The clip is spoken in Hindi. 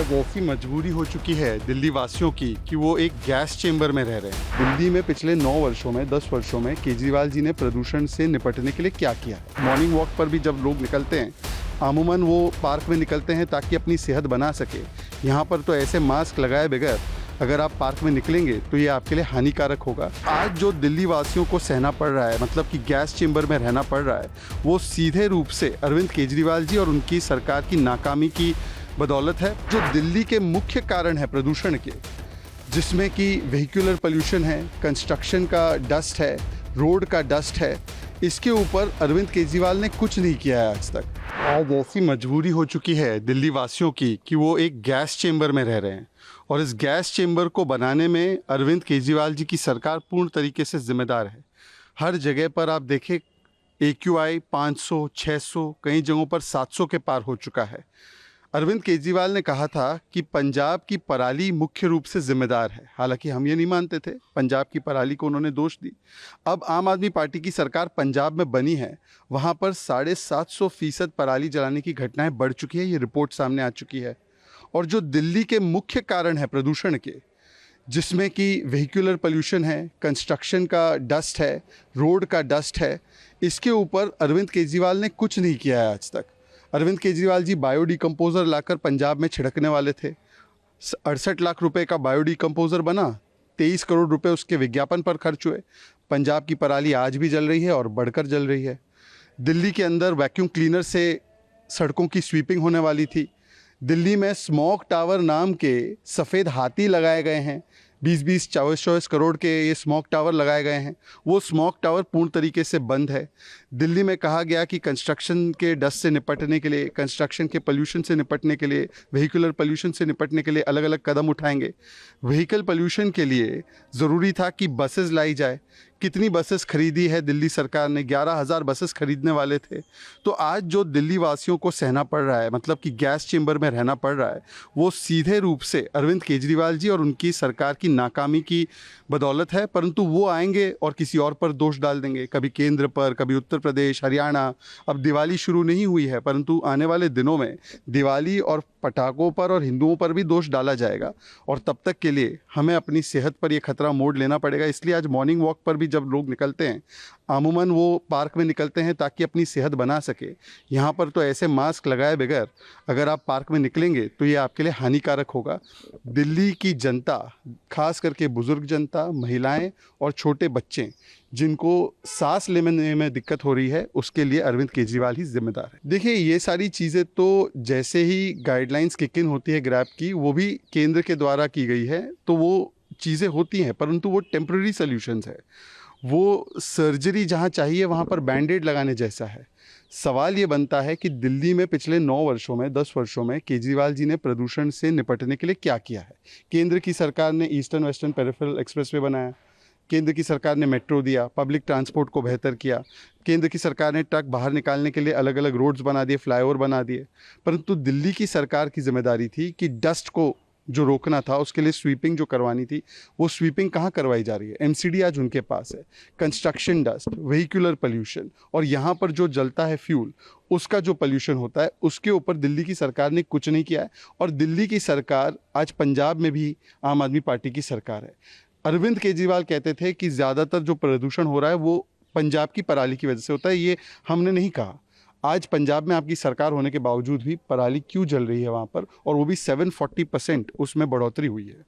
आज ऐसी मजबूरी हो चुकी है दिल्ली वासियों की कि वो एक गैस चेंबर में रह रहे हैं। दिल्ली में पिछले 9 वर्षों में 10 वर्षों में केजरीवाल जी ने प्रदूषण से निपटने के लिए क्या किया है। मॉर्निंग वॉक पर भी जब लोग निकलते हैं, अमूमन वो पार्क में निकलते हैं ताकि अपनी सेहत बना सके। यहाँ पर तो ऐसे मास्क लगाए बगैर अगर आप पार्क में निकलेंगे तो ये आपके लिए हानिकारक होगा। आज जो दिल्ली वासियों को सहना पड़ रहा है, मतलब कि गैस चेंबर में रहना पड़ रहा है, वो सीधे रूप से अरविंद केजरीवाल जी और उनकी सरकार की नाकामी की बदौलत है। जो दिल्ली के मुख्य कारण है प्रदूषण के, जिसमें कि व्हीकुलर पोल्यूशन है, कंस्ट्रक्शन का डस्ट है, रोड का डस्ट है, इसके ऊपर अरविंद केजरीवाल ने कुछ नहीं किया है आज तक। आज ऐसी मजबूरी हो चुकी है दिल्ली वासियों की कि वो एक गैस चेंबर में रह रहे हैं और इस गैस चेंबर को बनाने में अरविंद केजरीवाल जी की सरकार पूर्ण तरीके से जिम्मेदार है। हर जगह पर आप देखें AQI 500, 600, कई जगहों पर 700 के पार हो चुका है। अरविंद केजरीवाल ने कहा था कि पंजाब की पराली मुख्य रूप से जिम्मेदार है। हालांकि हम ये नहीं मानते थे, पंजाब की पराली को उन्होंने दोष दी। अब आम आदमी पार्टी की सरकार पंजाब में बनी है, वहाँ पर 750% पराली जलाने की घटनाएं बढ़ चुकी है। ये रिपोर्ट सामने आ चुकी है। और जो दिल्ली के मुख्य कारण है प्रदूषण के, जिसमें कि व्हीकुलर पोल्यूशन है, कंस्ट्रक्शन का डस्ट है, रोड का डस्ट है, इसके ऊपर अरविंद केजरीवाल ने कुछ नहीं किया है आज तक। अरविंद केजरीवाल जी बायोडिकम्पोज़र लाकर पंजाब में छिड़कने वाले थे। 68 लाख रुपए का बायोडिकम्पोज़र बना, 23 करोड़ रुपए उसके विज्ञापन पर खर्च हुए। पंजाब की पराली आज भी जल रही है और बढ़कर जल रही है। दिल्ली के अंदर वैक्यूम क्लीनर से सड़कों की स्वीपिंग होने वाली थी। दिल्ली में स्मॉग टावर नाम के सफ़ेद हाथी लगाए गए हैं। 20-20, 24-24 करोड़ के ये स्मॉग टावर लगाए गए हैं। वो स्मॉग टावर पूर्ण तरीके से बंद है। दिल्ली में कहा गया कि कंस्ट्रक्शन के डस्ट से निपटने के लिए, कंस्ट्रक्शन के पोल्यूशन से निपटने के लिए, व्हीकुलर पोल्यूशन से निपटने के लिए अलग अलग कदम उठाएंगे। व्हीकल पोल्यूशन के लिए ज़रूरी था कि बसेस लाई जाए। कितनी बसेस खरीदी है दिल्ली सरकार ने? 11,000 बसेस खरीदने वाले थे। तो आज जो दिल्ली वासियों को सहना पड़ रहा है, मतलब कि गैस चेंबर में रहना पड़ रहा है, वो सीधे रूप से अरविंद केजरीवाल जी और उनकी सरकार की नाकामी की बदौलत है। परंतु वो आएंगे और किसी और पर दोष डाल देंगे, कभी केंद्र पर, कभी उत्तर प्रदेश, हरियाणा। अब दिवाली शुरू नहीं हुई है, परंतु आने वाले दिनों में दिवाली और पटाखों पर और हिंदुओं पर भी दोष डाला जाएगा। और तब तक के लिए हमें अपनी सेहत पर यह खतरा मोड़ लेना पड़ेगा। इसलिए आज मॉर्निंग वॉक पर भी जब लोग निकलते हैं, अमूमन वो पार्क में निकलते हैं ताकि अपनी सेहत बना सके। यहाँ पर तो ऐसे मास्क लगाए बगैर अगर आप पार्क में निकलेंगे तो ये आपके लिए हानिकारक होगा। दिल्ली की जनता, खास करके बुजुर्ग जनता, महिलाएं और छोटे बच्चे जिनको सांस लेने में दिक्कत हो रही है, उसके लिए अरविंद केजरीवाल ही जिम्मेदार है। देखिए, ये सारी चीज़ें तो जैसे ही गाइडलाइंस किक इन होती है ग्रैब की, वो भी केंद्र के द्वारा की गई है, तो वो चीज़ें होती हैं, परंतु वो टेम्पररी सॉल्यूशंस है। वो सर्जरी जहाँ चाहिए वहाँ पर बैंडेड लगाने जैसा है। सवाल ये बनता है कि दिल्ली में पिछले 9 वर्षों में, 10 वर्षों में केजरीवाल जी ने प्रदूषण से निपटने के लिए क्या किया है। केंद्र की सरकार ने ईस्टर्न वेस्टर्न पेरिफेरल एक्सप्रेसवे बनाया, केंद्र की सरकार ने मेट्रो दिया, पब्लिक ट्रांसपोर्ट को बेहतर किया, केंद्र की सरकार ने ट्रक बाहर निकालने के लिए अलग अलग रोड्स बना दिए, फ्लाईओवर बना दिए। परंतु दिल्ली की सरकार की जिम्मेदारी थी कि डस्ट को जो रोकना था, उसके लिए स्वीपिंग जो करवानी थी, वो स्वीपिंग कहाँ करवाई जा रही है? MCD आज उनके पास है। कंस्ट्रक्शन डस्ट, व्हीकुलर पोल्यूशन, और यहाँ पर जो जलता है फ्यूल, उसका जो पोल्यूशन होता है, उसके ऊपर दिल्ली की सरकार ने कुछ नहीं किया है। और दिल्ली की सरकार आज पंजाब में भी आम आदमी पार्टी की सरकार है। अरविंद केजरीवाल कहते थे कि ज़्यादातर जो प्रदूषण हो रहा है वो पंजाब की पराली की वजह से होता है। ये हमने नहीं कहा। आज पंजाब में आपकी सरकार होने के बावजूद भी पराली क्यों जल रही है वहाँ पर, और वो भी 740% उसमें बढ़ोतरी हुई है।